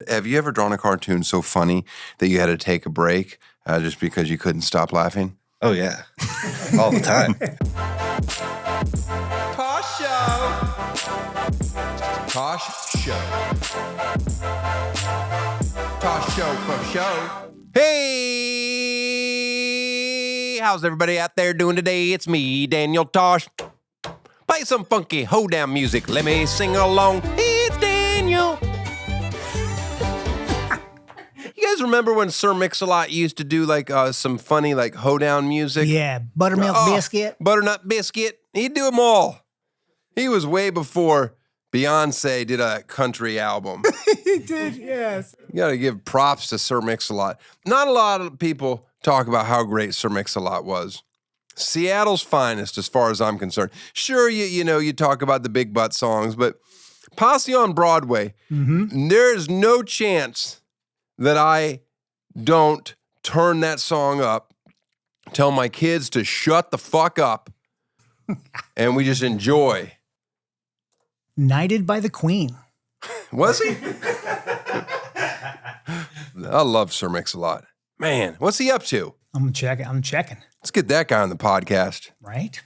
have you ever drawn a cartoon so funny that you had to take a break just because you couldn't stop laughing? Oh, yeah. All the time. Tosh Show. Tosh Show. Tosh Show for show. Hey, how's everybody out there doing today? It's me, Daniel Tosh. Play some funky hoedown music. Let me sing along. It's Daniel. You guys remember when Sir Mix-a-Lot used to do like some funny like hoedown music? Yeah, buttermilk biscuit. Butternut biscuit. He'd do them all. He was way before Beyonce did a country album. He did, yes. You got to give props to Sir Mix-a-Lot. Not a lot of people talk about how great Sir Mix-a-Lot was. Seattle's finest, as far as I'm concerned. Sure, you talk about the big butt songs, but Posse on Broadway, there's no chance that I don't turn that song up, tell my kids to shut the fuck up, and we just enjoy. Knighted by the Queen. Was he? I love Sir Mix-a-Lot. Man, what's he up to? I'm checking. Let's get that guy on the podcast. Right?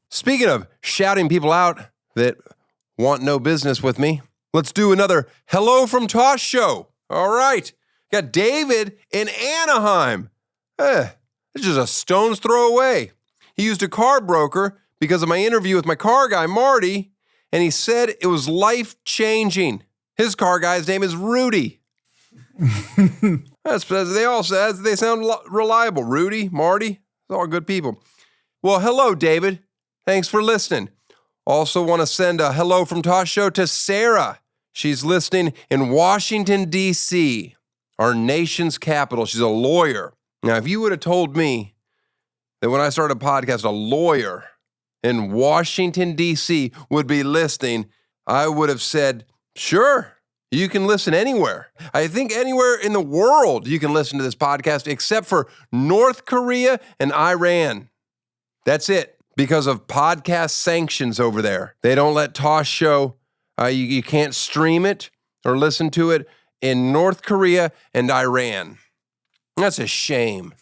Speaking of shouting people out that want no business with me, let's do another Hello from Tosh Show. All right. Got David in Anaheim. It's just a stone's throw away. He used a car broker because of my interview with my car guy, Marty, and he said it was life-changing. His car guy's name is Rudy. They sound reliable. Rudy, Marty, it's all good people. Well, hello, David. Thanks for listening. Also want to send a hello from Tosh Show to Sarah. She's listening in Washington, D.C., our nation's capital. She's a lawyer. Now, if you would have told me that when I started a podcast, a lawyer in Washington, D.C. would be listening, I would have said, sure. You can listen anywhere. I think anywhere in the world you can listen to this podcast except for North Korea and Iran. That's it. Because of podcast sanctions over there. They don't let Tosh Show, you can't stream it or listen to it in North Korea and Iran. That's a shame.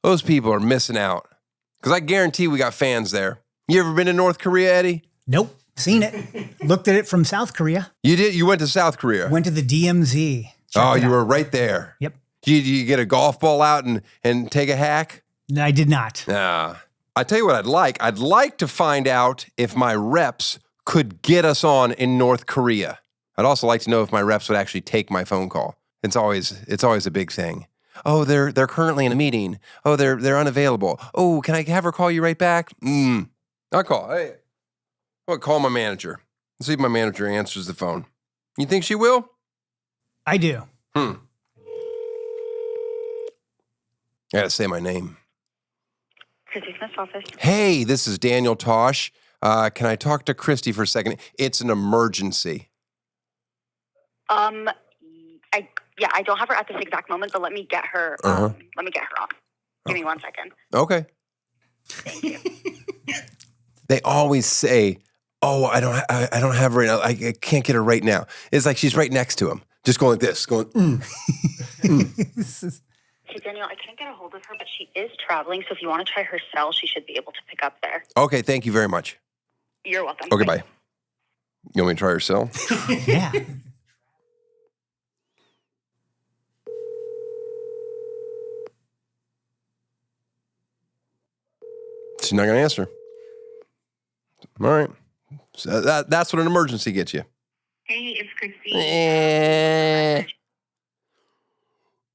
Those people are missing out. Because I guarantee we got fans there. You ever been to North Korea, Eddie? Nope. Seen it. Looked at it from South Korea. You did? You went to South Korea? Went to the DMZ. You were right there. Yep. Did you get a golf ball out and take a hack? No, I did not. I tell you what I'd like. I'd like to find out if my reps could get us on in North Korea. I'd also like to know if my reps would actually take my phone call. It's always a big thing. Oh, they're currently in a meeting. Oh, they're unavailable. Oh, can I have her call you right back? I'll call. Hey. I'll call my manager. Let's see if my manager answers the phone. You think she will? I do. I gotta say my name. Christy Smith's office. Hey, this is Daniel Tosh. Can I talk to Christy for a second? It's an emergency. I don't have her at this exact moment, but let me get her. Let me get her on. Give me 1 second. Okay. Thank you. They always say, "Oh, I don't have her right now. I can't get her right now." It's like she's right next to him, just going like this, going. Hey, Daniel, I can't get a hold of her, but she is traveling. So if you want to try her cell, she should be able to pick up there. Okay, thank you very much. You're welcome. Okay, bye. You want me to try her cell? Yeah. She's not going to answer. All right. So that's what an emergency gets you. Hey, it's Christy.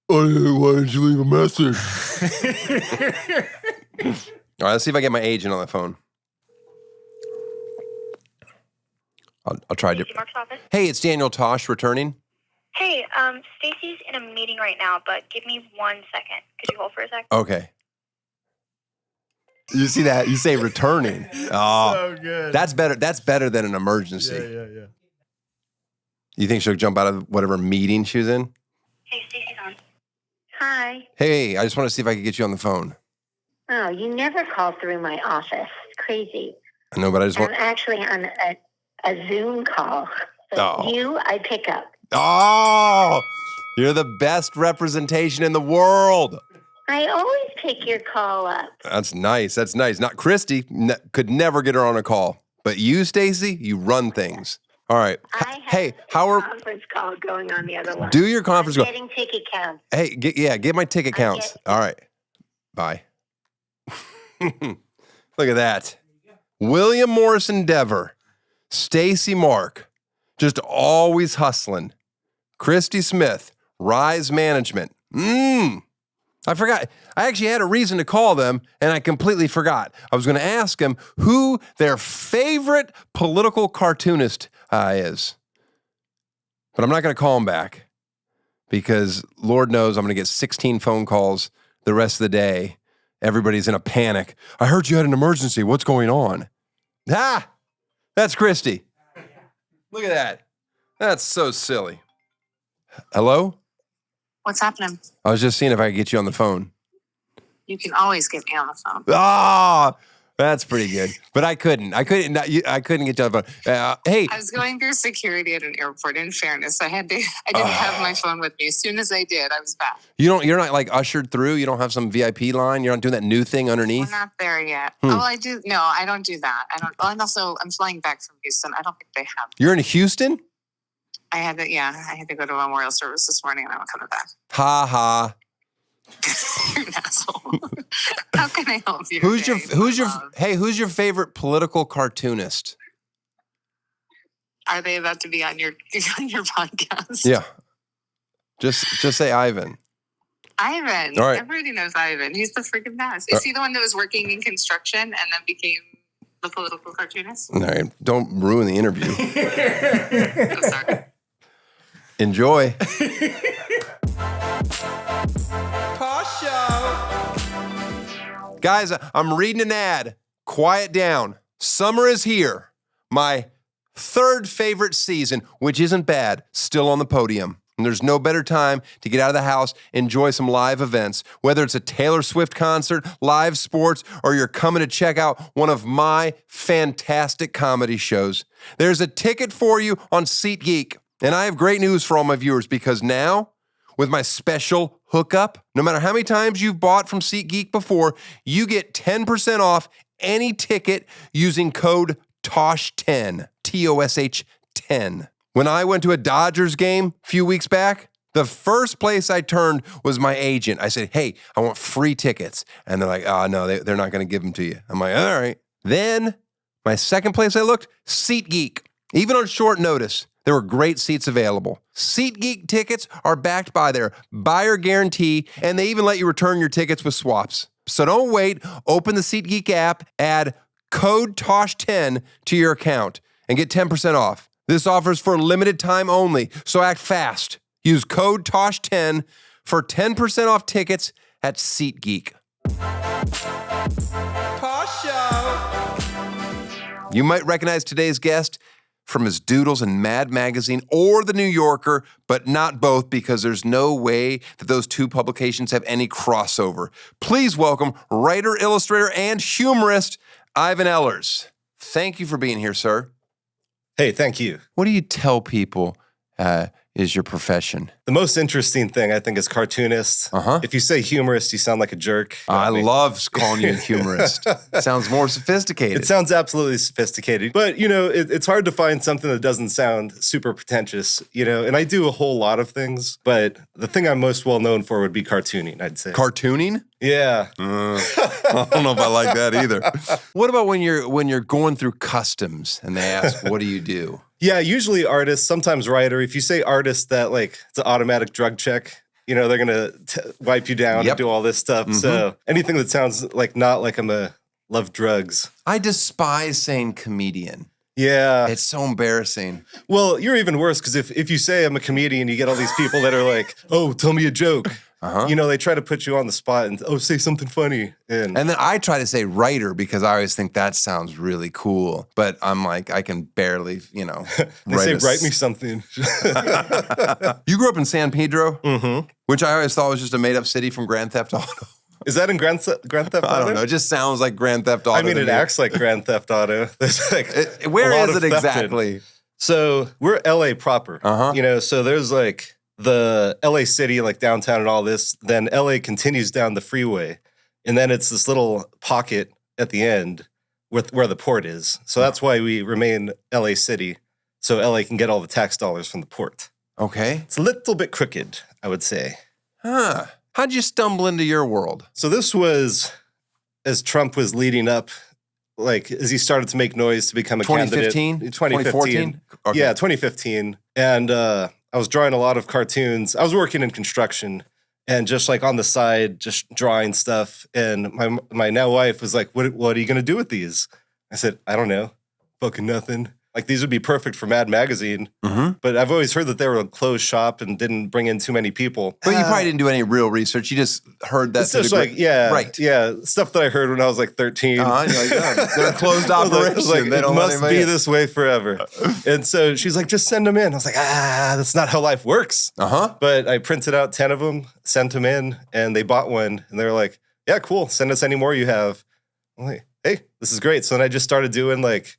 Why didn't you leave a message? All right, let's see if I get my agent on the phone. I'll try to. Hey, it's Daniel Tosh returning. Hey, Stacy's in a meeting right now, but give me 1 second. Could you hold for a sec? Okay. You see that? You say returning. Oh, So good. That's better. That's better than an emergency. Yeah. You think she'll jump out of whatever meeting she was in? Hey, Stacy's on. Hi. Hey, I just want to see if I could get you on the phone. Oh, you never call through my office. Crazy. I know, but I just want. I'm actually on a Zoom call. So Oh. I pick up. Oh, you're the best representation in the world. I always pick your call up. That's nice. That's nice. Not Christy. Could never get her on a call. But you, Stacy, you run things. All right. I have a conference call going on the other line. Do your conference call. Getting ticket counts. Hey, get my ticket counts. All right. Bye. Look at that. William Morrison Dever, Stacy Mark, just always hustling. Christy Smith, Rise Management. I forgot. I actually had a reason to call them, and I completely forgot. I was going to ask them who their favorite political cartoonist is. But I'm not going to call them back because Lord knows I'm going to get 16 phone calls the rest of the day. Everybody's in a panic. I heard you had an emergency. What's going on? That's Christy. Look at that. That's so silly. Hello? What's happening? I was just seeing if I could get you on the phone. You can always get me on the phone. That's pretty good. But I couldn't. I couldn't get you on the phone. Hey. I was going through security at an airport. In fairness, I didn't have my phone with me. As soon as I did, I was back. You're not like ushered through. You don't have some VIP line. You're not doing that new thing underneath. We're not there yet. Oh, I do. No, I don't do that. I don't. And also, I'm flying back from Houston. I don't think they have. You're in Houston? I had to go to a memorial service this morning, and I'm coming back. Ha ha. You're an asshole. How can I help you? Who's your favorite political cartoonist? Are they about to be on your podcast? Yeah. Just say Ivan. Ivan. All right. Everybody knows Ivan. He's the freaking best. Is he the one that was working in construction and then became the political cartoonist? All right. Don't ruin the interview. I'm sorry. Enjoy. Tosh Show. Guys, I'm reading an ad. Quiet down. Summer is here. My third favorite season, which isn't bad, still on the podium. And there's no better time to get out of the house, enjoy some live events, whether it's a Taylor Swift concert, live sports, or you're coming to check out one of my fantastic comedy shows. There's a ticket for you on SeatGeek. And I have great news for all my viewers because now, with my special hookup, no matter how many times you've bought from SeatGeek before, you get 10% off any ticket using code TOSH10, Tosh 10. When I went to a Dodgers game a few weeks back, the first place I turned was my agent. I said, hey, I want free tickets. And they're like, no, they're not going to give them to you. I'm like, all right. Then my second place I looked, SeatGeek. Even on short notice, there were great seats available. SeatGeek tickets are backed by their buyer guarantee, and they even let you return your tickets with swaps. So don't wait. Open the SeatGeek app, add code TOSH10 to your account, and get 10% off. This offer is for a limited time only, so act fast. Use code TOSH10 for 10% off tickets at SeatGeek. Tosh Show. You might recognize today's guest from his doodles in Mad Magazine or The New Yorker, but not both because there's no way that those two publications have any crossover. Please welcome writer, illustrator, and humorist Ivan Ehlers. Thank you for being here, sir. Hey, thank you. What do you tell people is your profession? The most interesting thing, I think, is cartoonist. If you say humorist, you sound like a jerk. You know I what mean? love calling you a humorist. Sounds more sophisticated. It sounds absolutely sophisticated. But, it's hard to find something that doesn't sound super pretentious, and I do a whole lot of things. But the thing I'm most well known for would be cartooning, I'd say. Cartooning? Yeah. I don't know if I like that either. What about when you're going through customs and they ask, what do you do? Yeah, usually artist, sometimes writer. If you say artist, that it's an automatic drug check. They're going to wipe you down and do all this stuff. Mm-hmm. So anything that sounds not like I'm a love drugs. I despise saying comedian. Yeah. It's so embarrassing. Well, you're even worse because if you say I'm a comedian, you get all these people that are like, oh, tell me a joke. They try to put you on the spot and, say something funny. And then I try to say writer because I always think that sounds really cool. But I'm like, I can barely, they say, write me something. You grew up in San Pedro, mm-hmm. which I always thought was just a made-up city from Grand Theft Auto. Is that in Grand Theft Auto? I don't know. It just sounds like Grand Theft Auto. I mean, it acts like Grand Theft Auto. There's where is it exactly? So we're LA proper, you know, so there's like the LA city, like downtown and all this. Then LA continues down the freeway. And then it's this little pocket at the end with where the port is. So that's why we remain LA city. So LA can get all the tax dollars from the port. Okay. It's a little bit crooked, I would say. Huh. How'd you stumble into your world? So this was as Trump was leading up, like as he started to make noise to become a 2015? candidate. 2015. Okay. Yeah, 2015. And I was drawing a lot of cartoons. I was working in construction and just like on the side, just drawing stuff. And my now wife was like, what are you going to do with these? I said, I don't know. Fucking nothing. Like these would be perfect for Mad Magazine. But I've always heard that they were a closed shop and didn't bring in too many people. But you probably didn't do any real research. You just heard that. It's just like, yeah, stuff that I heard when I was like 13. And you're like, yeah, they're a closed operation. It must be this way forever. And so she's like, just send them in. I was like, that's not how life works. But I printed out 10 of them, sent them in, and they bought one. And they were like, yeah, cool. Send us any more you have. I'm like, hey, this is great. So then I just started doing like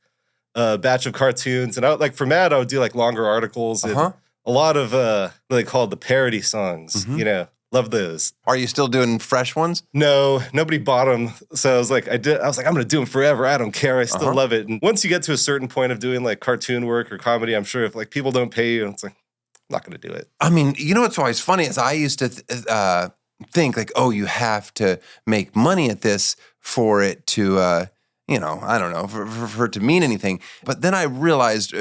a batch of cartoons. And I like for Mad, I would do like longer articles and a lot of what they called the parody songs, you know. Love those. Are you still doing fresh ones? No, nobody bought them. So I was like, I'm going to do them forever. I don't care. I still love it. And once you get to a certain point of doing like cartoon work or comedy, I'm sure if like people don't pay you, it's like, I'm not going to do it. I mean, you know what's always funny is I used to think like, oh, you have to make money at this for it to, you know, I don't know, for it to mean anything. But then I realized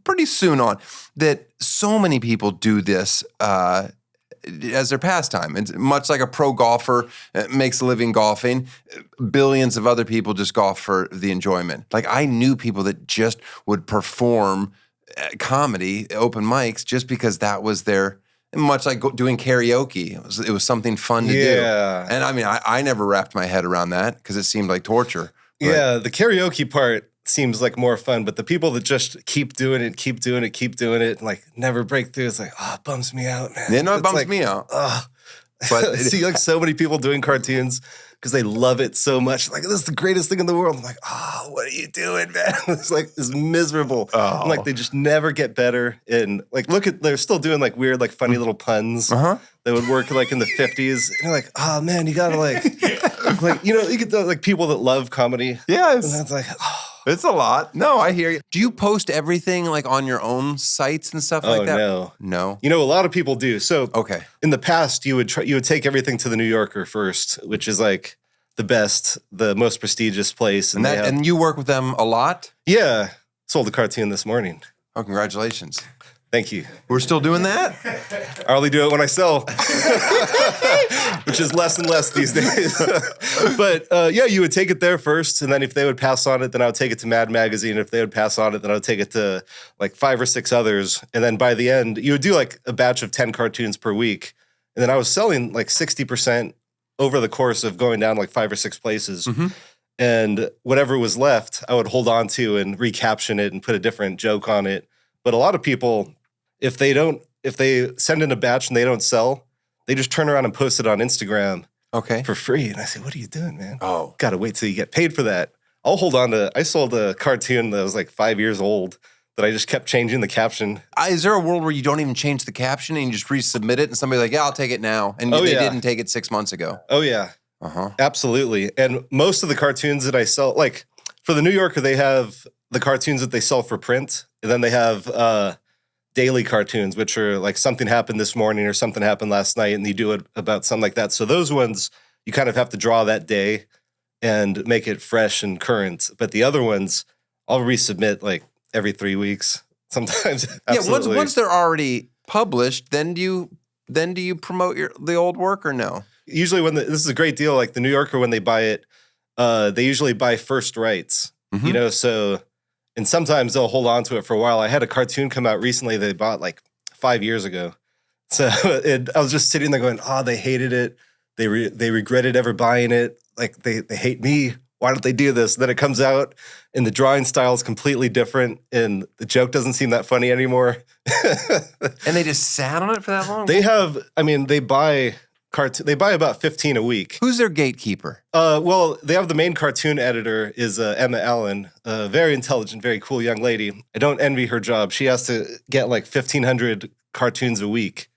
pretty soon on that so many people do this as their pastime. It's much like a pro golfer makes a living golfing. Billions of other people just golf for the enjoyment. Like I knew people that just would perform comedy, open mics, just because that was their, much like doing karaoke. It was something fun to do. And I mean, I never wrapped my head around that because it seemed like torture. Yeah, the karaoke part seems like more fun, but the people that just keep doing it, and like never break through, it's like, it bums me out, man. Yeah, no, it bums me out. But I see like so many people doing cartoons because they love it so much. Like, this is the greatest thing in the world. I'm like, what are you doing, man? It's like, it's miserable. I'm like, they just never get better. And like, they're still doing like weird, like funny little puns that would work like in the 50s. And you're like, man, you gotta like, you know, you get the like people that love comedy. Yes. And that's like, it's a lot. No, I hear you. Do you post everything like on your own sites and stuff like that? No. You know, a lot of people do. So okay. In the past, you would take everything to the New Yorker first, which is like the best, the most prestigious place. And you work with them a lot? Yeah. Sold a cartoon this morning. Oh, congratulations. Thank you. We're still doing that? I only do it when I sell, which is less and less these days. But yeah, you would take it there first. And then if they would pass on it, then I would take it to Mad Magazine. If they would pass on it, then I would take it to like 5 or 6 others. And then by the end, you would do like a batch of 10 cartoons per week. And then I was selling like 60% over the course of going down like 5 or 6 places. And whatever was left, I would hold on to and recaption it and put a different joke on it. But a lot of people, if they send in a batch and they don't sell, they just turn around and post it on Instagram for free. And I say, what are you doing, man? Got to wait till you get paid for that. I'll hold on to, I sold a cartoon that was like 5 years old that I just kept changing the caption. Is there a world where you don't even change the caption and you just resubmit it and somebody's like, yeah, I'll take it now. And they didn't take it 6 months ago. Oh, yeah. Absolutely. And most of the cartoons that I sell, like for the New Yorker, they have the cartoons that they sell for print. And then they have daily cartoons, which are like something happened this morning or something happened last night, and you do it about something like that. So those ones, you kind of have to draw that day and make it fresh and current. But the other ones, I'll resubmit like every 3 weeks, sometimes. Absolutely. Yeah, once they're already published, then do you promote the old work or no? Usually this is a great deal, like the New Yorker, when they buy it, they usually buy first rights, you know, so... And sometimes they'll hold on to it for a while. I had a cartoon come out recently they bought like 5 years ago. So I was just sitting there going, they hated it. They regretted ever buying it. Like they hate me. Why don't they do this? And then it comes out and the drawing style is completely different and the joke doesn't seem that funny anymore. And they just sat on it for that long? They buy cartoon. They buy about 15 a week. Who's their gatekeeper? Well, they have the main cartoon editor is Emma Allen, a very intelligent, very cool young lady. I don't envy her job. She has to get like 1,500 cartoons a week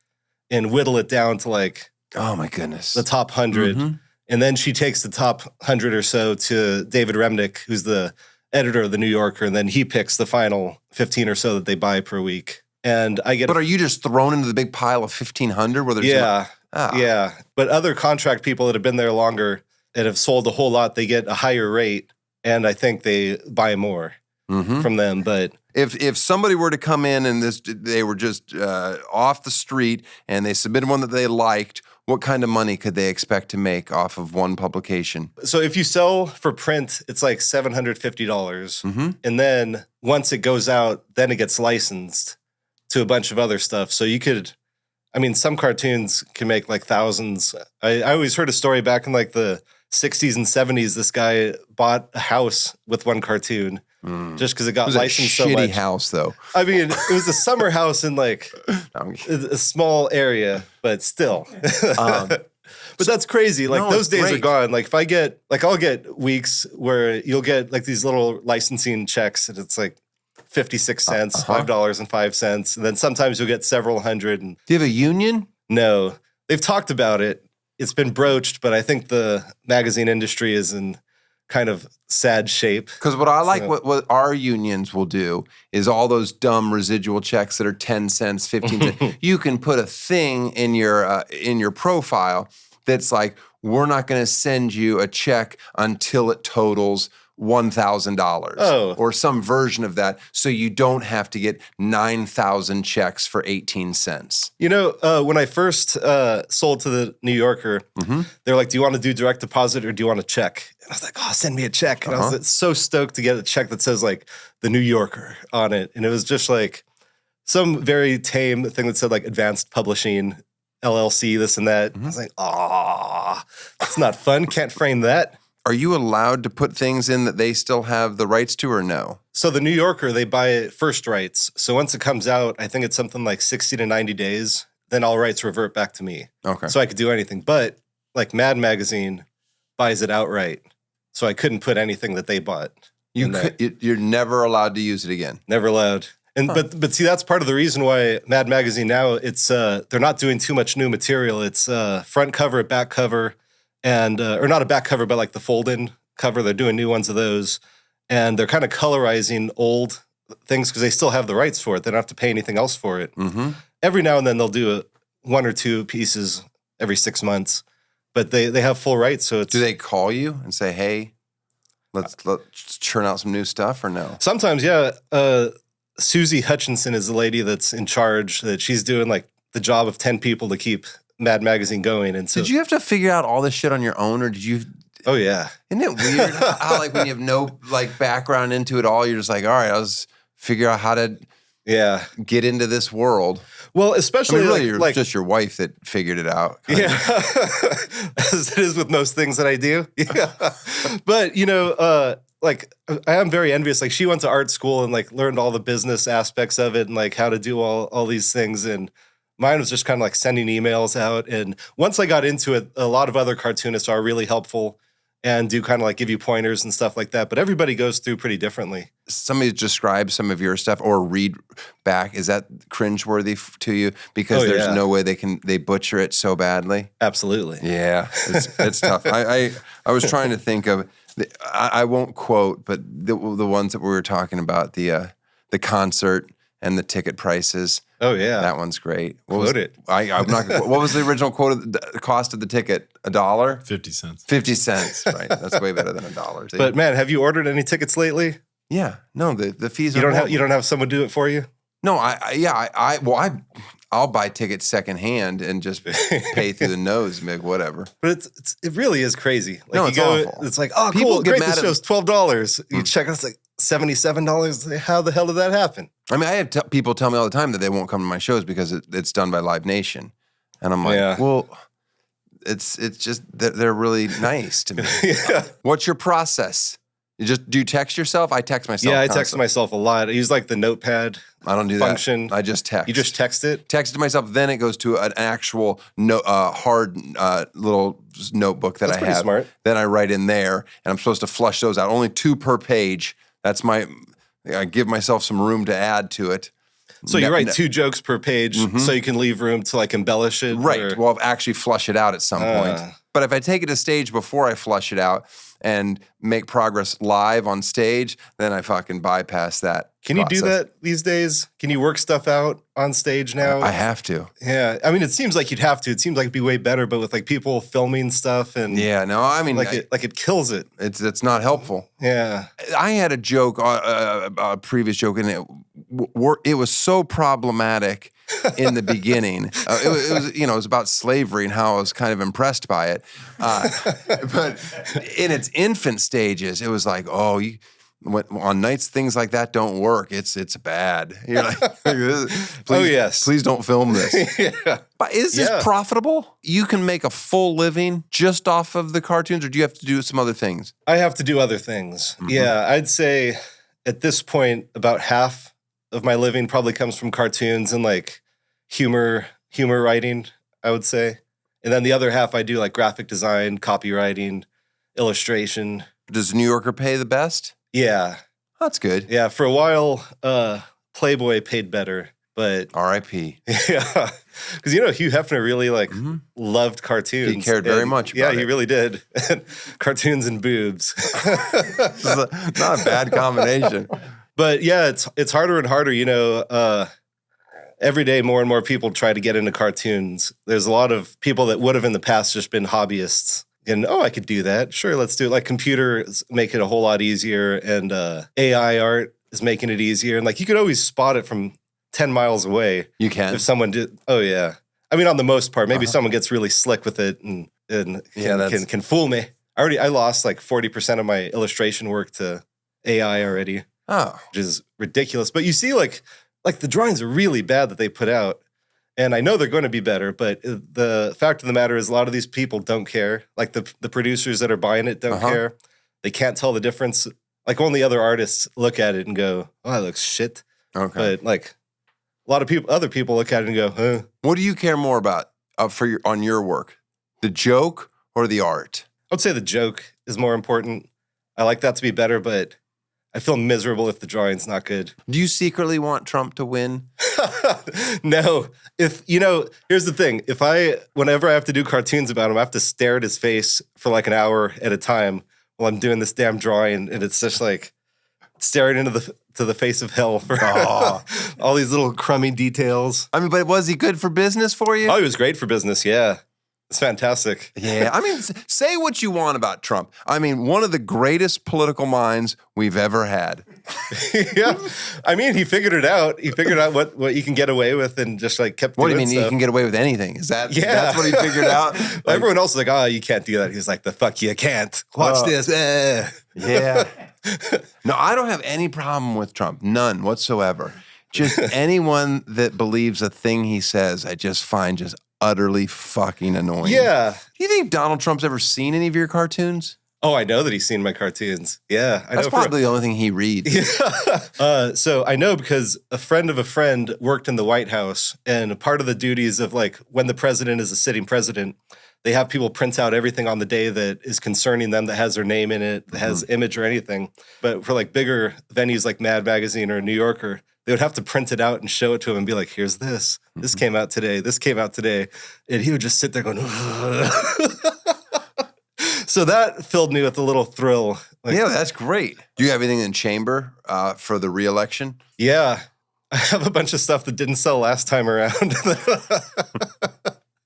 and whittle it down to like, oh my goodness, the top 100. Mm-hmm. And then she takes the top 100 or so to David Remnick, who's the editor of the New Yorker, and then he picks the final 15 or so that they buy per week. And I get. But are you just thrown into the big pile of 1,500? Where there's yeah. But other contract people that have been there longer and have sold a whole lot, they get a higher rate, and I think they buy more from them. But if somebody were to come in and they were just off the street and they submitted one that they liked, what kind of money could they expect to make off of one publication? So if you sell for print, it's like $750. And then once it goes out, then it gets licensed to a bunch of other stuff. So you could, I mean, some cartoons can make like thousands. I always heard a story back in like the 60s and 70s. This guy bought a house with one cartoon just because it got licensed so much. Shitty house, though. I mean, it was a summer house in like a small area, but still. But that's crazy. Like those days are gone. Like if I get, like I'll get weeks where you'll get like these little licensing checks and it's like 56 cents, $5.05. And then sometimes you'll get several hundred. And do you have a union? No, they've talked about it. It's been broached, but I think the magazine industry is in kind of sad shape. Because what I like, what our unions will do is all those dumb residual checks that are 10 cents, 15 cents. You can put a thing in your profile that's like, we're not going to send you a check until it totals $1,000 or some version of that, so you don't have to get 9,000 checks for 18 cents. You know, when I first sold to the New Yorker, they're like, do you want to do direct deposit or do you want a check? And I was like, oh, send me a check. And I was so stoked to get a check that says like the New Yorker on it. And it was just like some very tame thing that said like Advanced Publishing, LLC, this and that. I was like, that's not fun. Can't frame that. Are you allowed to put things in that they still have the rights to or no? So the New Yorker, they buy first rights. So once it comes out, I think it's something like 60 to 90 days, then all rights revert back to me. Okay. So I could do anything. But like Mad Magazine buys it outright. So I couldn't put anything that they bought. You're never allowed to use it again. Never allowed. And but see, that's part of the reason why Mad Magazine now, it's they're not doing too much new material. It's front cover, back cover. And or not a back cover, but like the fold-in cover. They're doing new ones of those. And they're kind of colorizing old things because they still have the rights for it. They don't have to pay anything else for it. Every now and then they'll do one or two pieces every 6 months. But they have full rights. So it's, do they call you and say, hey, let's churn out some new stuff or no? Sometimes, yeah. Susie Hutchinson is the lady that's in charge. That she's doing like the job of 10 people to keep Mad Magazine going. And so, did you have to figure out all this shit on your own, or did you? Oh yeah. Isn't it weird how like when you have no like background into it all, you're just like, all right, I'll just figure out how to get into this world. Well, especially really, like just your wife that figured it out. Yeah, as it is with most things that I do. Yeah, but you know, like I am very envious. Like she went to art school and like learned all the business aspects of it and like how to do all these things. And mine was just kind of like sending emails out. And once I got into it, a lot of other cartoonists are really helpful and do kind of like give you pointers and stuff like that. But everybody goes through pretty differently. Somebody describe some of your stuff or read back. Is that cringeworthy to you? Because there's no way they butcher it so badly. Absolutely. Yeah, it's tough. I was trying to think of, I won't quote, but the ones that we were talking about, the concert and the ticket prices. Oh yeah, that one's great. Quote it. I'm not. What was the original quote of the cost of the ticket? $1? 50 cents. 50 cents. Right. That's way better than $1. But man, have you ordered any tickets lately? Yeah. No, the fees. You don't have someone do it for you? No. I'll buy tickets secondhand and just pay through the nose and be like, whatever. But it really is crazy. Like no, it's awful. It's like, oh, people cool, great. This show's $12. You check, it's like $77. How the hell did that happen? I mean, I have people tell me all the time that they won't come to my shows because it's done by Live Nation, and I'm like, well, it's just they're really nice to me. What's your process? Do you text yourself? I text myself. Yeah, I text constantly. myself a lot. I use like the notepad. I don't do function. that. I just text. You just text it? Text it to myself. Then it goes to an actual hard little notebook that That's I pretty have. smart. Then I write in there, and I'm supposed to flush those out. Only 2 per page. That's I give myself some room to add to it. So you write 2 jokes per page so you can leave room to like embellish it? Right. Or? Well, actually flush it out at some point. But if I take it to stage before I flush it out and make progress live on stage, then I fucking bypass that. Can you do that these days? Can you work stuff out on stage now? I have to. Yeah. I mean, it seems like you'd have to. It seems like it'd be way better, but with like people filming stuff and Yeah, no, I mean, it kills it. It's not helppul. Yeah. I had a joke, a previous joke, and it was so problematic in the beginning. It was about slavery and how I was kind of impressed by it. But in its infant stages, it was like, on nights things like that don't work. It's bad. You're like, please don't film this. Yeah. But is this profitable? You can make a full living just off of the cartoons, or do you have to do some other things? I have to do other things. Mm-hmm. Yeah, I'd say at this point, about half of my living probably comes from cartoons and like humor writing, I would say. And then the other half I do like graphic design, copywriting, illustration. Does New Yorker pay the best? Yeah. That's good. Yeah, for a while, Playboy paid better, but R.I.P. Yeah, because Hugh Hefner really loved cartoons. He cared very much about it. He really did. Cartoons and boobs. Not a bad combination. But yeah, it's harder and harder. Every day more and more people try to get into cartoons. There's a lot of people that would have in the past just been hobbyists. And, I could do that. Sure, let's do it. Like computers make it a whole lot easier, and AI art is making it easier. And like you could always spot it from 10 miles away. You can. If someone did. Oh, yeah. I mean, on the most part, maybe someone gets really slick with it and can fool me. I lost like 40% of my illustration work to AI already. Oh. Which is ridiculous. But you see like the drawings are really bad that they put out. And I know they're going to be better, but the fact of the matter is a lot of these people don't care. Like the producers that are buying it don't care. They can't tell the difference. Like only other artists look at it and go, "Oh, that looks shit." Okay. But like a lot of other people look at it and go, "Huh." What do you care more about on your work? The joke or the art? I would say the joke is more important. I like that to be better, but I feel miserable if the drawing's not good. Do you secretly want Trump to win? No. Here's the thing. Whenever I have to do cartoons about him, I have to stare at his face for like an hour at a time while I'm doing this damn drawing. And it's just like staring into the face of hell for all these little crummy details. I mean, but was he good for business for you? Oh, he was great for business. Yeah. It's fantastic. Yeah. I mean, say what you want about Trump. I mean, one of the greatest political minds we've ever had. Yeah. I mean, he figured it out. He figured out what you can get away with and just like kept doing What do you mean stuff. you can get away with anything? That's what he figured out? Everyone else is like, "Oh, you can't do that." He's like, "The fuck you can't. Watch this." Yeah. No, I don't have any problem with Trump. None whatsoever. Just anyone that believes a thing he says, I just find just utterly fucking annoying. Yeah. Do you think Donald Trump's ever seen any of your cartoons? Oh, I know that he's seen my cartoons. Yeah. That's probably the only thing he reads. Yeah. So I know because a friend of a friend worked in the White House, and part of the duties of like when the president is a sitting president, they have people print out everything on the day that is concerning them that has their name in it, that has image or anything. But for like bigger venues like Mad Magazine or New Yorker, they would have to print it out and show it to him and be like, "Here's this. This came out today. This came out today." And he would just sit there going, So that filled me with a little thrill. Like, yeah, that's great. Do you have anything in chamber for the re-election? Yeah. I have a bunch of stuff that didn't sell last time around.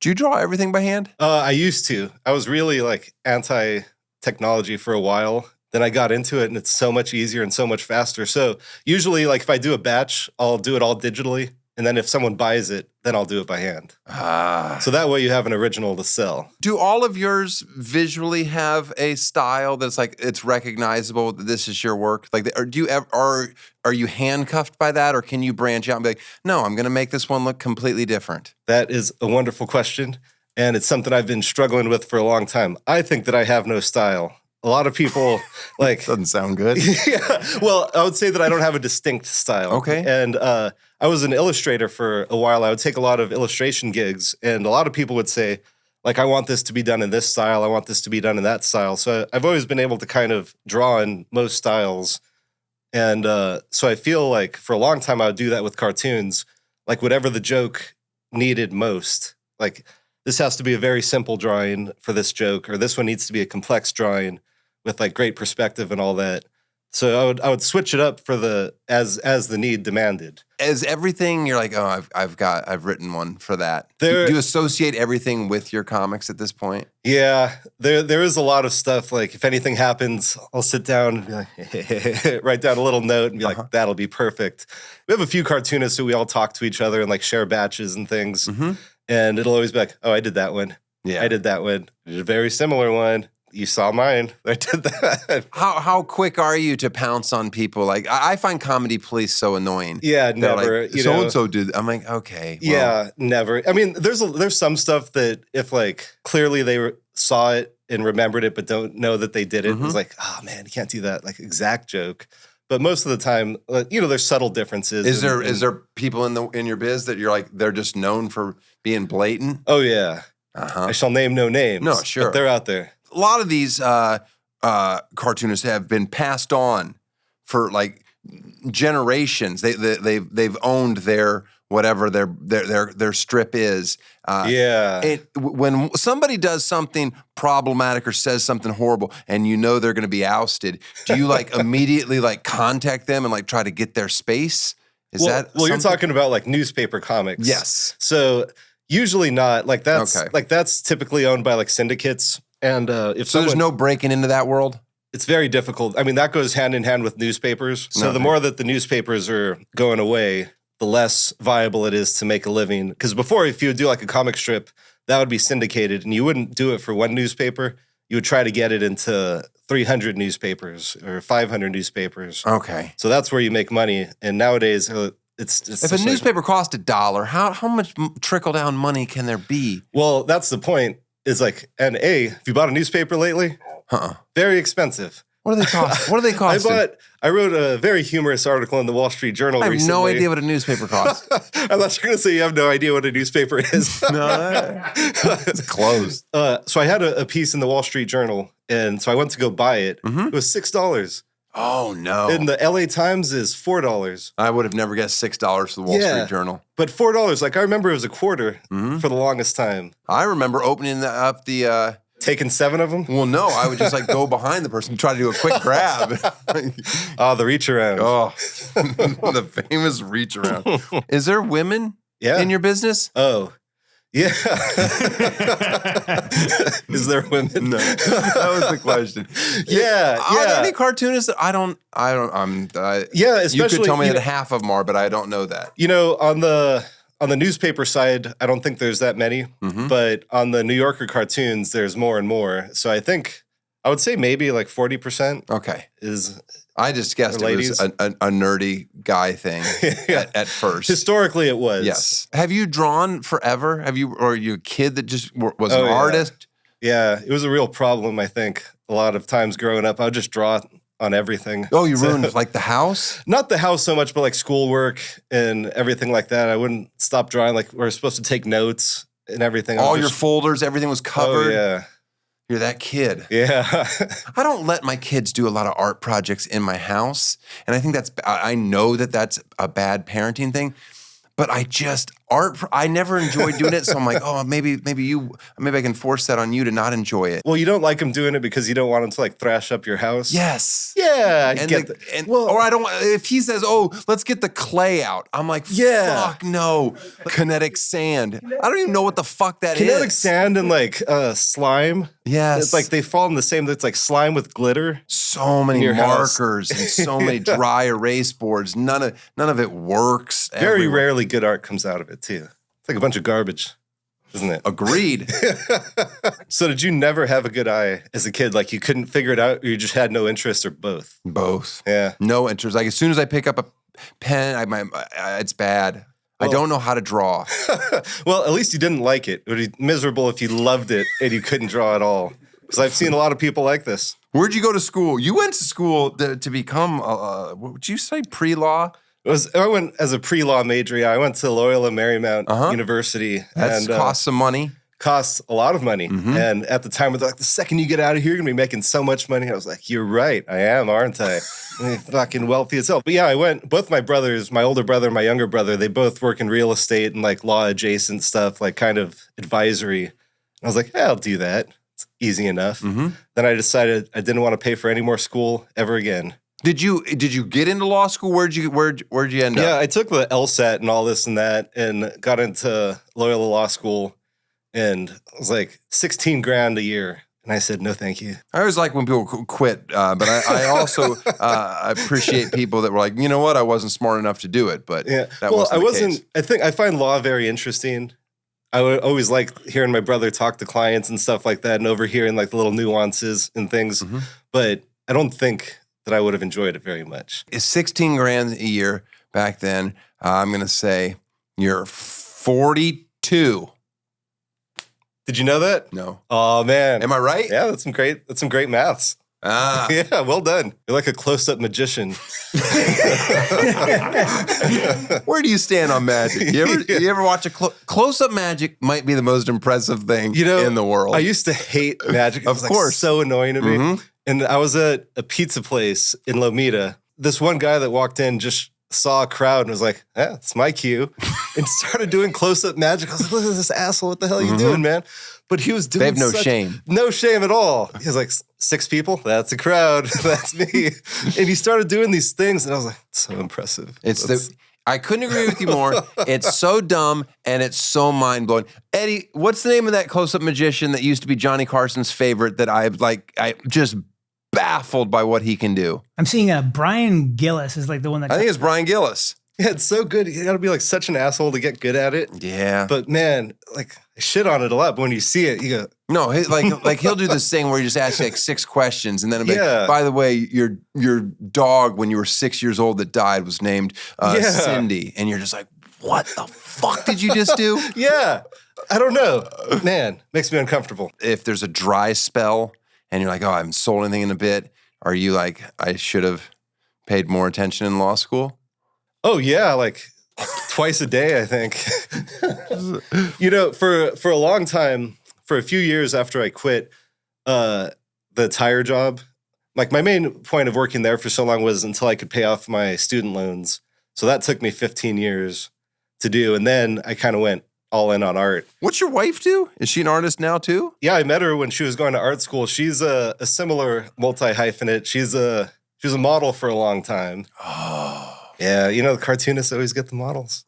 Do you draw everything by hand? I used to. I was really like anti-technology for a while. Then I got into it and it's so much easier and so much faster. So usually like if I do a batch, I'll do it all digitally. And then if someone buys it, then I'll do it by hand. So that way you have an original to sell. Do all of yours visually have a style that's like it's recognizable that this is your work? Like, or do you ever, are you handcuffed by that, or can you branch out and be like, no, I'm going to make this one look completely different? That is a wonderful question, and it's something I've been struggling with for a long time. I think that I have no style. a lot of people like Doesn't sound good. yeah. Well, I would say that I don't have a distinct style. Okay. And I was an illustrator for a while. I would take a lot of illustration gigs, and a lot of people would say, like, I want this to be done in this style. I want this to be done in that style. So I've always been able to kind of draw in most styles. And so I feel like for a long time I would do that with cartoons, like whatever the joke needed most. Like, this has to be a very simple drawing for this joke, or this one needs to be a complex drawing with like great perspective and all that. So I would switch it up for the as the need demanded. As everything, you're like, oh, I've written one for that. There- Do you associate everything with your comics at this point? Yeah, there is a lot of stuff. Like, if anything happens, I'll sit down and be like, write down a little note and be like, that'll be perfect. We have a few cartoonists who we all talk to each other and like share batches and things. Mm-hmm. And it'll always be like, oh, I did that one. Yeah. I did that one. There's a very similar one. You saw mine. I did that. How quick are you to pounce on people? Like, I find comedy police so annoying. Yeah, They're never. Like, you so know. and so did. I'm like, okay. well, Yeah, never. I mean, there's some stuff that if like clearly they saw it and remembered it, but don't know that they did it, Mm-hmm. it's like, oh man, you can't do that like exact joke. But most of the time, there's subtle differences. Is there people in your biz that you're like they're just known for being blatant? Oh yeah. Uh-huh. I shall name no names. No, sure. But they're out there. A lot of these cartoonists have been passed on for like generations. They've owned their whatever their strip is. Yeah. When somebody does something problematic or says something horrible, and you know they're going to be ousted, do you like immediately like contact them and like try to get their space? Is that well? You're something? talking about like newspaper comics. Yes. So usually not like that's Okay. like that's typically owned by like syndicates. And if So there's no breaking into that world? it's very difficult. I mean, that goes hand in hand with newspapers. So No. the more that the newspapers are going away, the less viable it is to make a living. Because before, if you would do like a comic strip, that would be syndicated, and you wouldn't do it for one newspaper. You would try to get it into 300 newspapers or 500 newspapers. Okay. So that's where you make money. And nowadays, it's If just a like- newspaper cost $1, how much trickle down money can there be? well, that's the point. Is like, and have you bought a newspaper lately? Very expensive. What do they cost? What do they cost? I wrote a very humorous article in the Wall Street Journal I have recently. no idea what a newspaper costs. I thought you were going to say you have no idea what a newspaper is. No, it's closed. So I had a piece in the Wall Street Journal, and so I went to go buy it. It was $6. Oh no! And the LA Times is $4. I would have never guessed $6 for the Wall Street Journal. But $4, like I remember it was a quarter for the longest time. I remember opening up the. Taking 7 of them? Well, no, I would just like go behind the person and try to do a quick grab. Oh, the reach around. Oh, the famous reach around. Is there women in your business? Oh, yeah. Is there women? No, that was the question. Yeah, Are there yeah. any cartoonists that Yeah, you especially could tell me you that know- half of them are, but I don't know that. You know, on the newspaper side, I don't think there's that many, but on the New Yorker cartoons, there's more and more. So I think I would say maybe like 40% Okay. is I just guessed it was a nerdy guy thing at first. historically it was. Yes. Have you drawn forever? Or are you a kid that just was Oh, an yeah. artist? Yeah, it was a real problem, I think. A lot of times growing up, I would just draw on everything. Oh, you ruined like the house? Not the house so much, but like schoolwork and everything like that. I wouldn't stop drawing. Like we were supposed to take notes and everything. All your folders, everything was covered. Oh, yeah. You're that kid. Yeah. I don't let my kids do a lot of art projects in my house. And I think I know that that's a bad parenting thing. But I never enjoyed doing it. So I'm like, oh, maybe I can force that on you to not enjoy it. Well, you don't like him doing it because you don't want him to like thrash up your house. Yes. Yeah. I And, get or I don't. If he says, "Oh, let's get the clay out," I'm like, Yeah. "Fuck no!" Kinetic sand. I don't even know what the fuck that is. kinetic sand and like slime. Yes. It's like they fall in the same. It's like slime with glitter. So many your house. markers and so many dry erase boards. None of it works. Very everywhere. rarely good art comes out of it too. It's like a bunch of garbage, isn't it? Agreed. So did you never have a good eye as a kid? Like you couldn't figure it out, or you just had no interest, or both? Both. Yeah. No interest. Like as soon as I pick up a pen, it's bad. I don't know how to draw. Well, at least you didn't like it. It would be miserable if you loved it and you couldn't draw at all. Because I've seen a lot of people like this. Where'd you go to school? You went to school to become, what would you say, pre-law? I went as a pre-law major. Yeah, I went to Loyola Marymount University. That costs some money. Costs a lot of money. And at the time, the second you get out of here, you're going to be making so much money. I was like, you're right. I am, aren't I? I'm fucking wealthy as hell. But yeah, I went, both my brothers, my older brother and my younger brother, they both work in real estate and like law adjacent stuff, like kind of advisory. And I was like, yeah, I'll do that. It's easy enough. Then I decided I didn't want to pay for any more school ever again. Did you get into law school? Where'd you end up? Yeah, I took the LSAT and all this and that and got into Loyola Law School, and it was like $16,000 a year. And I said, no, thank you. I always like when people quit, but I also appreciate people that were like, you know what, I wasn't smart enough to do it. But that wasn't the case. I think I find law very interesting. I would always like hearing my brother talk to clients and stuff like that and overhearing like the little nuances and things. But I don't think that I would have enjoyed it very much. It's $16,000 a year back then. I'm going to say you're 42. Did you know that? No. Oh man. Am I right? Yeah, that's some great maths. Yeah, well done. You're like a close-up magician. Where do you stand on magic? You ever watch a close-up magic? Might be the most impressive thing in the world. I used to hate magic. It was of course, so annoying to me. And I was at a pizza place in Lomita. This one guy that walked in just saw a crowd and was like, "Yeah, it's my cue," and started doing close-up magic. I was like, "Look at this asshole! What the hell are you doing, man?" But he was doing. They have no shame. No shame at all. He was like, 6 people? That's a crowd. That's me. And he started doing these things, and I was like, so impressive. I couldn't agree with you more. It's so dumb, and it's so mind-blowing. Eddie, what's the name of that close-up magician that used to be Johnny Carson's favorite that I just baffled by what he can do? I'm seeing Brian Gillis is like the one that... I think it's Brian Gillis. Yeah, it's so good. You got to be like such an asshole to get good at it. Yeah. But man, like I shit on it a lot. But when you see it, you go, no, like he'll do this thing where he just asks you like 6 questions, and then it'll be like, by the way, your dog when you were 6 years old that died was named Cindy, and you're just like, what the fuck did you just do? Yeah, I don't know, man, makes me uncomfortable. If there's a dry spell and you're like, oh, I haven't sold anything in a bit, are you like, I should have paid more attention in law school? Oh yeah, like twice a day, I think. For a long time, for a few years after I quit the tire job, like my main point of working there for so long was until I could pay off my student loans. So that took me 15 years to do. And then I kind of went all in on art. What's your wife do? Is she an artist now too? Yeah, I met her when she was going to art school. She's a similar multi-hyphenate. She was a model for a long time. Oh. Yeah, the cartoonists always get the models.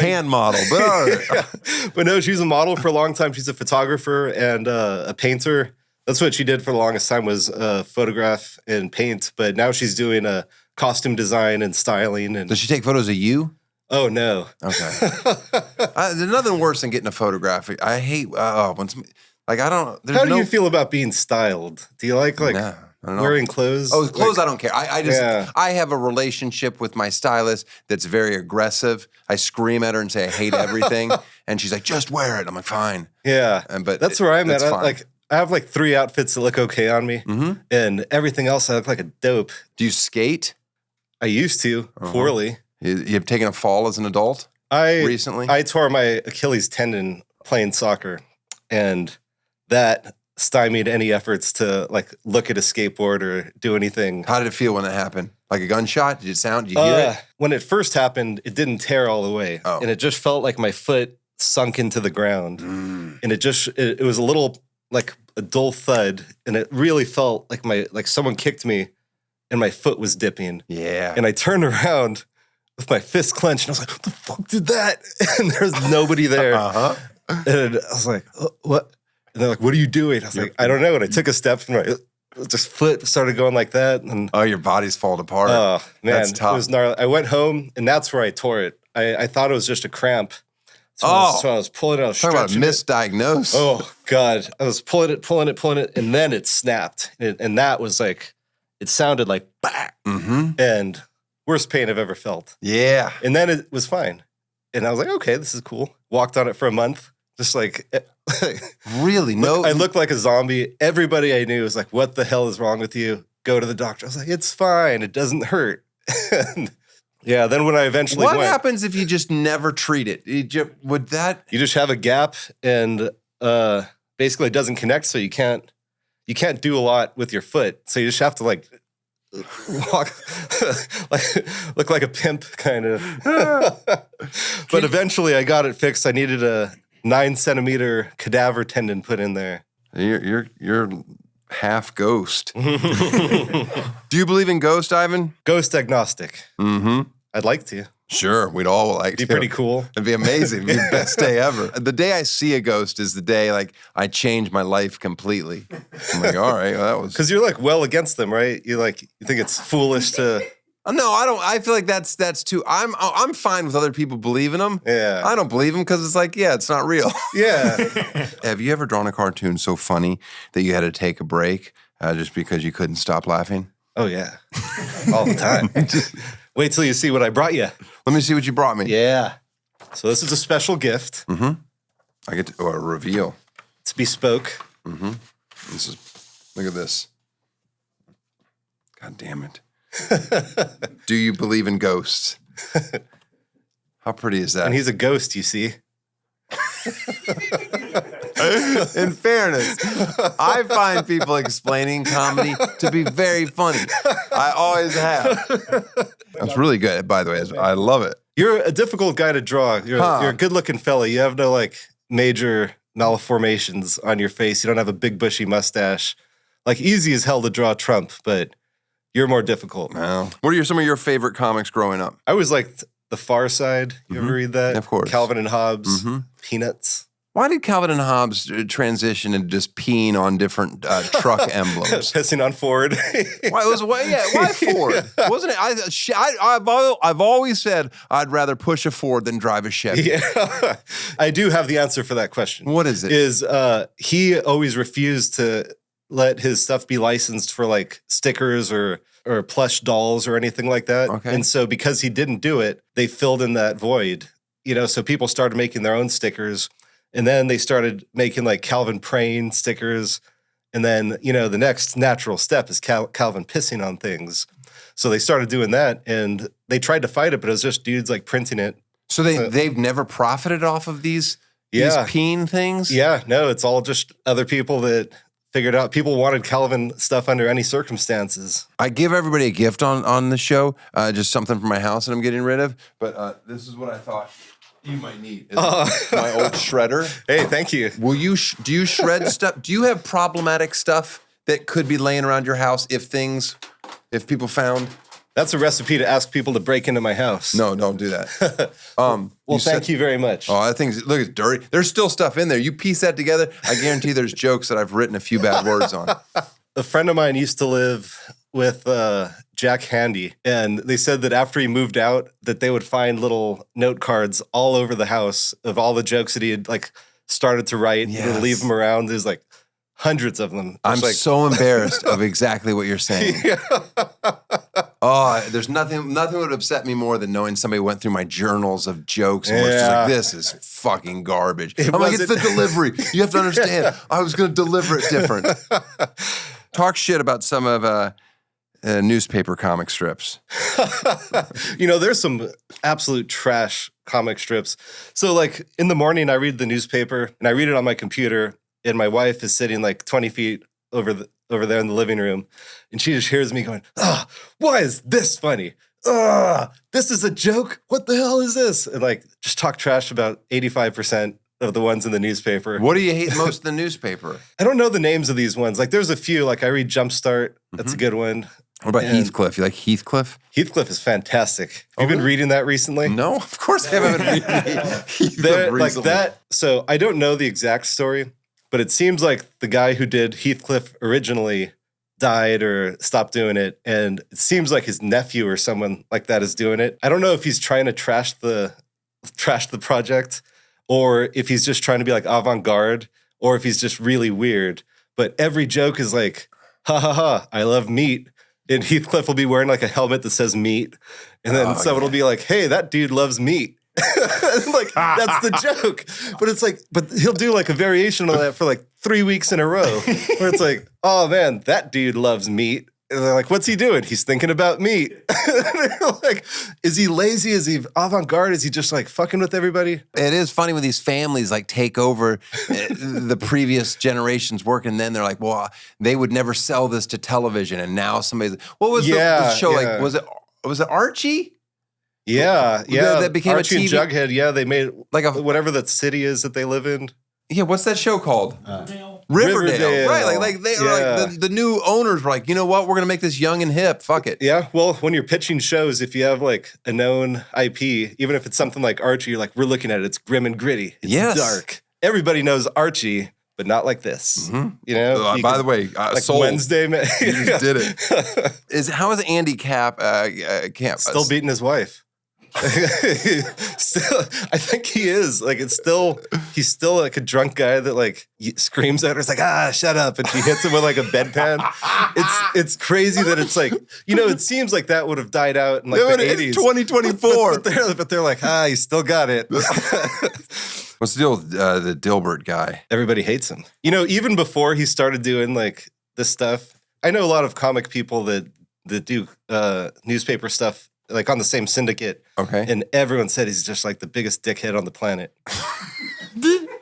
Hand model, but all right. Yeah. But no, she was a model for a long time. She's a photographer and a painter. That's what she did for the longest time was photograph and paint. But now she's doing costume design and styling. And does she take photos of you? Oh no. Okay. There's nothing worse than getting a photograph. I hate when like I don't. How do you feel about being styled? Do you like Nah. wearing clothes? Oh, clothes, I don't care. I have a relationship with my stylist that's very aggressive. I scream at her and say I hate everything. And she's like, just wear it. I'm like, fine. Yeah. But that's where I'm at. I have like 3 outfits that look okay on me. And everything else, I look like a dope. Do you skate? I used to, poorly. You've taken a fall as an adult recently? I tore my Achilles tendon playing soccer. And that stymied any efforts to like look at a skateboard or do anything. How did it feel when it happened? Like a gunshot? Did you hear it? When it first happened, it didn't tear all the way. Oh. And it just felt like my foot sunk into the ground. And it was a little like a dull thud. And it really felt like someone kicked me and my foot was dipping. Yeah. And I turned around with my fist clenched and I was like, what the fuck did that? And there's nobody there. And I was like, what? And they're like, what are you doing? I was like, I don't know. And I took a step and my just foot started going like that. And your body's falling apart. Oh, man. That's tough. It was gnarly. I went home and that's where I tore it. I thought it was just a cramp. So I was pulling it out. Talk about misdiagnosed. Oh, God. I was pulling it. And then it snapped. And that was like, it sounded like, bah! And worst pain I've ever felt. Yeah. And then it was fine. And I was like, okay, this is cool. Walked on it for a month. Just like, Really? No. I looked like a zombie. Everybody I knew was like, what the hell is wrong with you? Go to the doctor. I was like, it's fine. It doesn't hurt. And yeah, then when I eventually what went. happens if you just never treat it? You just have a gap and basically it doesn't connect, so you can't do a lot with your foot. So you just have to like walk, look like a pimp kind of. But eventually I got it fixed. I needed a 9-centimeter cadaver tendon put in there. You're half ghost. Do you believe in ghost, Ivan? Ghost agnostic. Mm-hmm. I'd like to. Sure, we'd all like to. Be pretty cool. It'd be amazing. It'd be the best day ever. The day I see a ghost is the day like I change my life completely. I'm like, all right, well, that was because you're like well against them, right? You think it's foolish to. No, I don't. I feel like that's too. I'm fine with other people believing them. Yeah, I don't believe them because it's like, yeah, it's not real. Yeah. Have you ever drawn a cartoon so funny that you had to take a break just because you couldn't stop laughing? Oh yeah, all the time. Wait till you see what I brought you. Let me see what you brought me. Yeah. So this is a special gift. Mm-hmm. I get to reveal. It's bespoke. Mm-hmm. Look at this. God damn it. Do you believe in ghosts? How pretty is that? And he's a ghost, you see. In fairness, I find people explaining comedy to be very funny. I always have. That's really good, by the way. I love it. You're a difficult guy to draw. You're a good-looking fella. You have no like major malformations on your face. You don't have a big bushy mustache. Like easy as hell to draw Trump, but you're more difficult. Wow. What are some of your favorite comics growing up? I was like The Far Side. You ever read that? Of course. Calvin and Hobbes. Peanuts. Why did Calvin and Hobbes transition into just peeing on different truck emblems? Pissing on Ford. Why Ford? Wasn't it? I've always said I'd rather push a Ford than drive a Chevy. Yeah. I do have the answer for that question. What is it? He always refused to let his stuff be licensed for like stickers or plush dolls or anything like that. Okay. And so because he didn't do it, they filled in that void. So people started making their own stickers. And then they started making like Calvin praying stickers. And then, the next natural step is Calvin pissing on things. So they started doing that and they tried to fight it, but it was just dudes like printing it. So they've never profited off of these peeing things? Yeah, no, it's all just other people that figured out people wanted Calvin stuff under any circumstances. I give everybody a gift on the show, just something from my house that I'm getting rid of. But this is what I thought you might need. My old shredder. Hey, thank you. Will you? Do you shred stuff? Do you have problematic stuff that could be laying around your house if people found? That's a recipe to ask people to break into my house. No, don't do that. Thank you very much. Oh, that thing's look, it's dirty. There's still stuff in there. You piece that together, I guarantee there's jokes that I've written a few bad words on. A friend of mine used to live with Jack Handy, and they said that after he moved out, that they would find little note cards all over the house of all the jokes that he had like started to write. Yes. And leave them around. There's like hundreds of them. I'm so embarrassed of exactly what you're saying. Yeah. Oh, there's nothing would upset me more than knowing somebody went through my journals of jokes and was just like, this is fucking garbage. I'm like, it's the delivery. You have to understand. I was going to deliver it different. Talk shit about some of newspaper comic strips. There's some absolute trash comic strips. So like in the morning, I read the newspaper and I read it on my computer, and my wife is sitting like 20 feet over there in the living room, and she just hears me going, why is this funny? This is a joke? What the hell is this? And like just talk trash about 85% of the ones in the newspaper. What do you hate most in the newspaper? I don't know the names of these ones. Like there's a few, like I read Jumpstart. That's a good one. What about Heathcliff? You like Heathcliff? Heathcliff is fantastic. Have you been reading that recently? No, of course I haven't been reading Heathcliff recently. Like that. So I don't know the exact story, but it seems like the guy who did Heathcliff originally died or stopped doing it. And it seems like his nephew or someone like that is doing it. I don't know if he's trying to trash the project, or if he's just trying to be like avant-garde, or if he's just really weird. But every joke is like, ha ha ha, I love meat. And Heathcliff will be wearing like a helmet that says meat. And then someone will be like, hey, that dude loves meat. Like, that's the joke. But it's like, but he'll do like a variation of that for like 3 weeks in a row where it's like, oh man, that dude loves meat. And they're like, what's he doing? He's thinking about meat. Like, is he lazy? Is he avant-garde? Is he just like fucking with everybody? It is funny when these families like take over the previous generation's work, and then they're like, well, they would never sell this to television. And now somebody's, what was the show like? Was it Archie? Yeah. That became Archie a TV. and Jughead. Yeah, they made Like whatever that city is that they live in. Yeah, what's that show called? Riverdale. Right, like they like the new owners were like, you know what, we're gonna make this young and hip. Fuck it. Yeah, well, when you're pitching shows, if you have like a known IP, even if it's something like Archie, you're like, we're looking at it, it's grim and gritty. It's dark. Everybody knows Archie, but not like this. Mm-hmm. You know? By the way, like sold. Wednesday. You just did it. How is Andy Camp? Still beating his wife. Still, I think he is like he's still like a drunk guy that like screams at her. It's like, shut up, and she hits him with like a bedpan. It's crazy that it's like, you know, it seems like that would have died out in like the 80s. 2024. But they're like, you still got it. What's the deal with the Dilbert guy? Everybody hates him. You know, even before he started doing like this stuff, I know a lot of comic people that do newspaper stuff like on the same syndicate. Okay. And everyone said he's just like the biggest dickhead on the planet.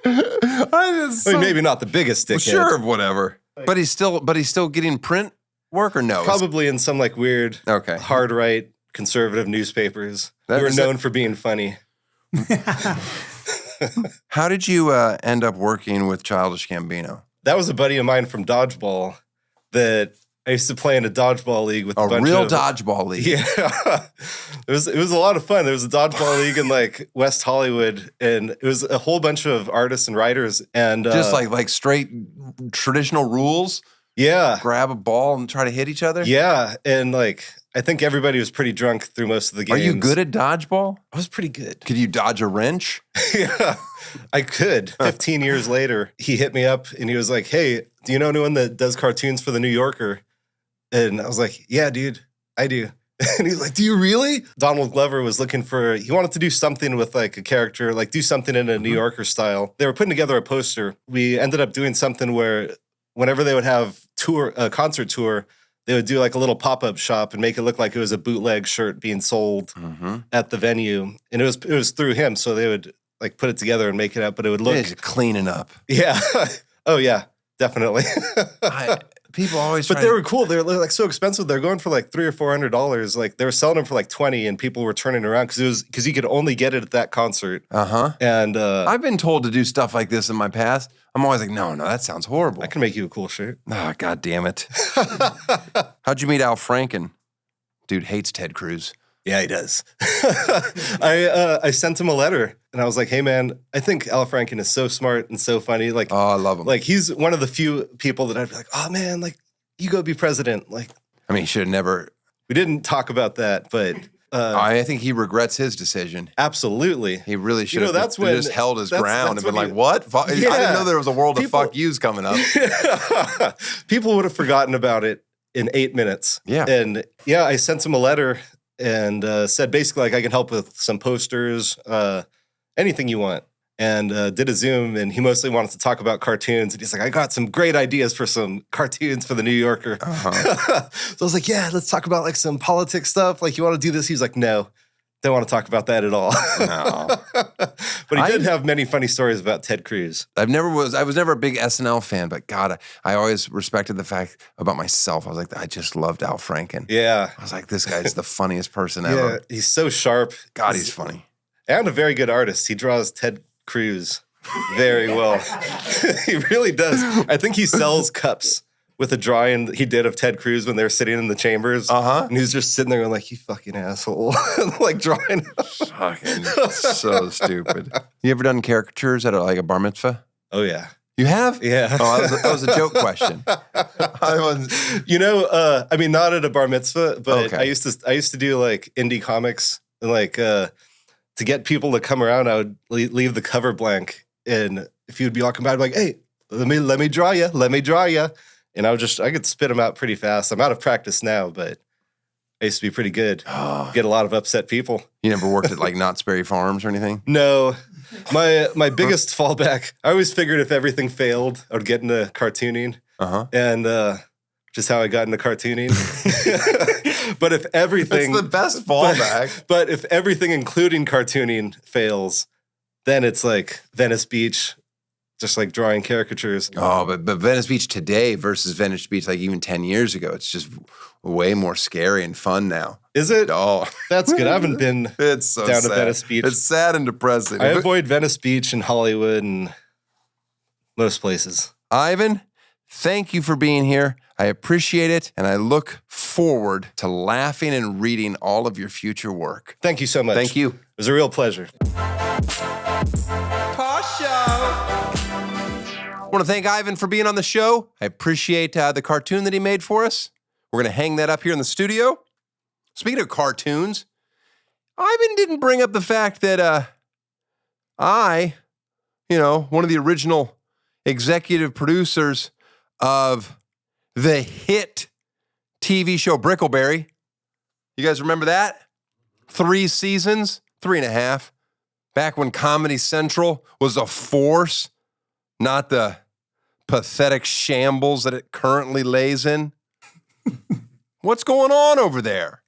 I mean, maybe not the biggest dickhead. Sure, whatever. But he's still getting print work or no? Probably in some like weird, hard right conservative newspapers who are known for being funny. How did you end up working with Childish Gambino? That was a buddy of mine from Dodgeball that I used to play in a dodgeball league with a real dodgeball league. Yeah, it was a lot of fun. There was a dodgeball league in like West Hollywood, and it was a whole bunch of artists and writers, and just like straight traditional rules. Yeah, grab a ball and try to hit each other. Yeah, and like I think everybody was pretty drunk through most of the games. Are you good at dodgeball? I was pretty good. Could you dodge a wrench? Yeah, I could. 15 years later, he hit me up and he was like, "Hey, do you know anyone that does cartoons for the New Yorker?" And I was like, "Yeah, dude, I do." And he's like, "Do you really?" Donald Glover was he wanted to do something with like a character, like do something in a New Yorker style. They were putting together a poster. We ended up doing something where whenever they would have a concert tour, they would do like a little pop-up shop and make it look like it was a bootleg shirt being sold at the venue. And it was through him. So they would like put it together and make it up, but it would look cleaning up. Yeah. Oh yeah, definitely. People always, but they were cool. They're like so expensive. They're going for like $300 or $400. Like they were selling them for like $20, and people were turning around because you could only get it at that concert. And I've been told to do stuff like this in my past. I'm always like, no, that sounds horrible. I can make you a cool shirt. Oh, God damn it! How'd you meet Al Franken? Dude hates Ted Cruz. Yeah, he does. I sent him a letter and I was like, "Hey, man, I think Al Franken is so smart and so funny. Like, I love him. Like, he's one of the few people that I'd be like, oh man, like, you go be president. Like, I mean, he should have never. We didn't talk about that, but I think he regrets his decision. Absolutely, he really should have. That's when just held his ground and been like, "What? Yeah. I didn't know there was a world of fuck yous coming up." People would have forgotten about it in 8 minutes. Yeah, and yeah, I sent him a letter. And said basically like I can help with some posters, anything you want. And did a Zoom, and he mostly wanted to talk about cartoons. And he's like, I got some great ideas for some cartoons for the New Yorker. So I was like, yeah, let's talk about like some politics stuff. Like, you want to do this? He's like, no, don't want to talk about that at all. No. But he did have many funny stories about Ted Cruz. I was never a big SNL fan, but God, I always respected the fact about myself. I was like, I just loved Al Franken. Yeah. I was like, this guy's the funniest person ever. Yeah, he's so sharp. God, he's funny. And a very good artist. He draws Ted Cruz very well. He really does. I think he sells cups with a drawing he did of Ted Cruz when they were sitting in the chambers. And he was just sitting there going like, you fucking asshole. Like drawing. Fucking so stupid. You ever done caricatures at like a bar mitzvah? Oh, yeah. You have? Yeah. Oh, that was a joke question. You know, I mean, not at a bar mitzvah, but I used to do like indie comics and like to get people to come around, I would leave the cover blank. And if you'd be walking by, I'd be like, hey, let me draw you. And I could spit them out pretty fast. I'm out of practice now, but I used to be pretty good. Get a lot of upset people. You never worked at like Knott's Berry Farms or anything? No. My biggest fallback, I always figured if everything failed, I would get into cartooning. And just how I got into cartooning. But if everything... That's the best fallback. But if everything, including cartooning, fails, then it's like Venice Beach, just like drawing caricatures. Oh, but Venice Beach today versus Venice Beach like even 10 years ago, it's just way more scary and fun now. Is it? Oh. That's good. I haven't been It's so down sad. to Venice Beach. It's sad and depressing. I avoid Venice Beach and Hollywood and most places. Ivan, thank you for being here. I appreciate it, and I look forward to laughing and reading all of your future work. Thank you so much. Thank you. It was a real pleasure. Tosh Show. I want to thank Ivan for being on the show. I appreciate the cartoon that he made for us. We're going to hang that up here in the studio. Speaking of cartoons, Ivan didn't bring up the fact that one of the original executive producers of the hit TV show Brickleberry. You guys remember that? 3 seasons, 3.5. Back when Comedy Central was a force, not the pathetic shambles that it currently lays in. What's going on over there?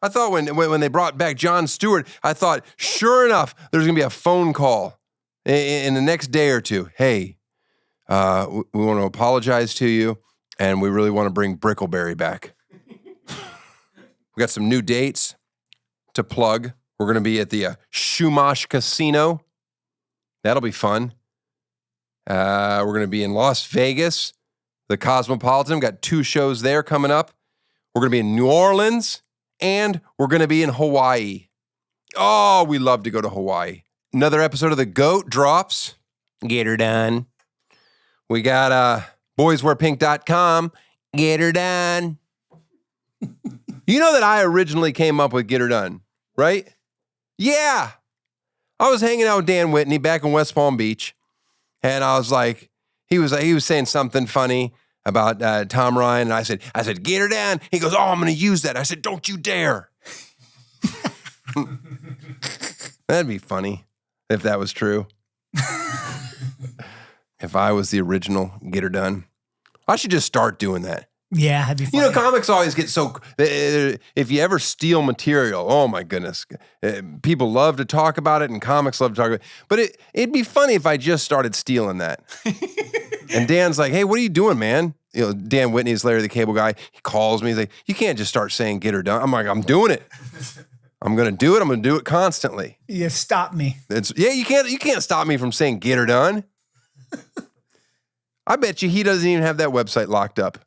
I thought when they brought back Jon Stewart, I thought, sure enough, there's going to be a phone call in the next day or two. Hey, we want to apologize to you, and we really want to bring Brickleberry back. We got some new dates to plug. We're going to be at the Shumash Casino. That'll be fun. We're going to be in Las Vegas, the Cosmopolitan. We've got 2 shows there coming up. We're going to be in New Orleans, and we're going to be in Hawaii. Oh, we love to go to Hawaii. Another episode of The GOAT drops. Get her done. We got boyswearpink.com. Get her done. You know that I originally came up with Get Her Done, right? Yeah. I was hanging out with Dan Whitney back in West Palm Beach, and I was like, he was saying something funny about Tom Ryan, and I said, get her down. He goes, oh, I'm going to use that. I said, don't you dare. That'd be funny if that was true. If I was the original Get Her Done. I should just start doing that. Yeah, that'd be funny. You know, comics always get so, if you ever steal material, oh my goodness. People love to talk about it and comics love to talk about it. But it'd be funny if I just started stealing that. And Dan's like, hey, what are you doing, man? You know, Dan Whitney's Larry the Cable Guy. He calls me. He's like, you can't just start saying Get Her Done. I'm like, I'm doing it. I'm going to do it. I'm going to do it constantly. You stop me. You can't stop me from saying Get Her Done. I bet you he doesn't even have that website locked up.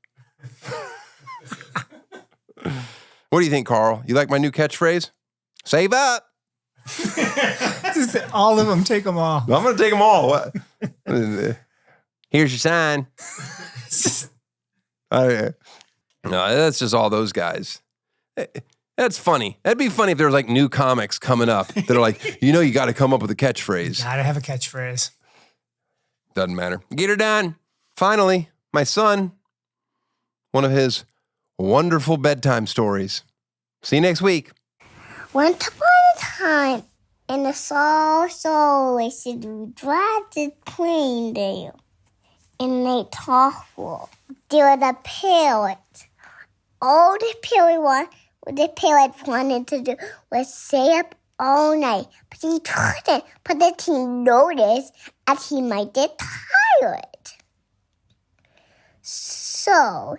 What do you think, Carl? You like my new catchphrase? Save up. Just all of them. Take them all. I'm going to take them all. What? Here's your sign. No, that's just all those guys. That's funny. That'd be funny if there was like new comics coming up that are like, you got to come up with a catchphrase. Gotta have a catchphrase. Doesn't matter. Get her done. Finally, my son, one of his wonderful bedtime stories. See you next week. Once upon a time, in a so we should drive the plane there. And they talk well. There was a parrot. All the parrot wanted to do was stay up all night. But he couldn't, because he noticed that he might get tired. So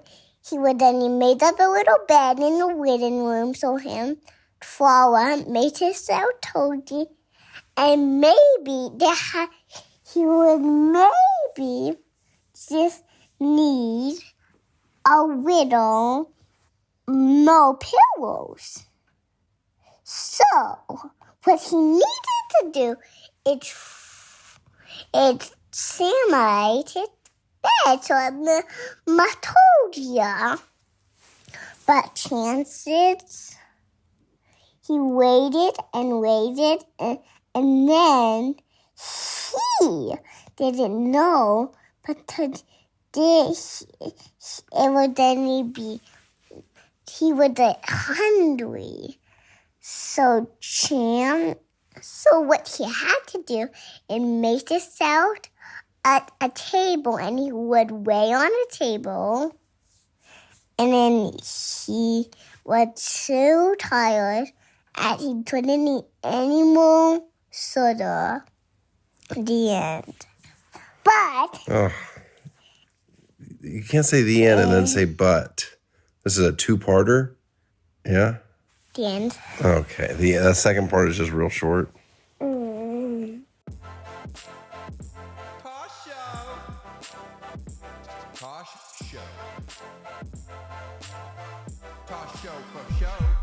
he made up a little bed in the waiting room so him, Flora, made himself toady, and maybe he would maybe just need a little more pillows. So what he needed to do is simulate his bed, so I told ya. But chances, he waited and waited, and then he didn't know, but it would then be he was hungry. So what he had to do is make himself at a table, and he would lay on a table, and then he was so tired that he couldn't eat any more soda. The end. But Oh. You can't say the end and then say but. This is a two-parter? Yeah? the end. Okay. The second part is just real short. Tosh Show. Tosh Show. Tosh Show for show.